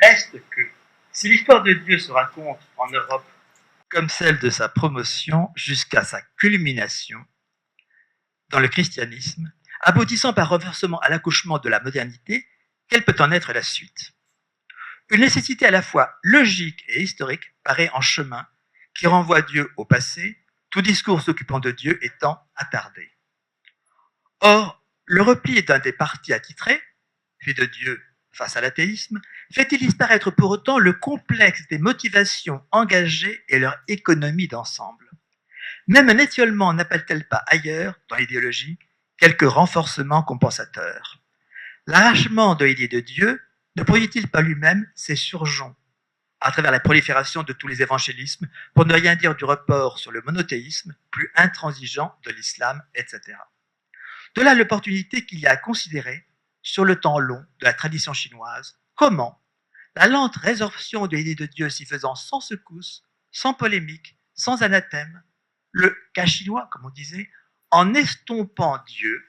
Reste que, si l'histoire de Dieu se raconte en Europe comme celle de sa promotion jusqu'à sa culmination dans le christianisme, aboutissant par renversement à l'accouchement de la modernité, quelle peut en être la suite? Une nécessité à la fois logique et historique paraît en chemin, qui renvoie Dieu au passé, tout discours s'occupant de Dieu étant attardé. Or, le repli d'un des partis attitrés, puis de Dieu face à l'athéisme, fait-il disparaître pour autant le complexe des motivations engagées et leur économie d'ensemble? Même un étiolement n'appelle-t-elle pas ailleurs, dans l'idéologie, quelques renforcements compensateurs? L'arrachement de l'idée de Dieu ne produit-il pas lui-même ses surgeons à travers la prolifération de tous les évangélismes, pour ne rien dire du report sur le monothéisme, plus intransigeant de l'islam, etc. De là l'opportunité qu'il y a à considérer, sur le temps long de la tradition chinoise, comment la lente résorption de l'idée de Dieu s'y faisant sans secousse, sans polémique, sans anathème, le cas chinois, comme on disait, en estompant Dieu,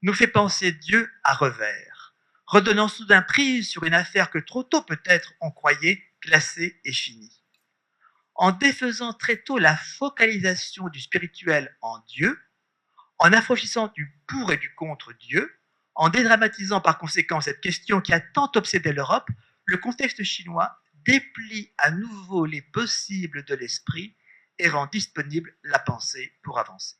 nous fait penser Dieu à revers, redonnant soudain prise sur une affaire que trop tôt peut-être on croyait classée et finie. En défaisant très tôt la focalisation du spirituel en Dieu, en affranchissant du pour et du contre Dieu, en dédramatisant par conséquent cette question qui a tant obsédé l'Europe, le contexte chinois déplie à nouveau les possibles de l'esprit et rend disponible la pensée pour avancer.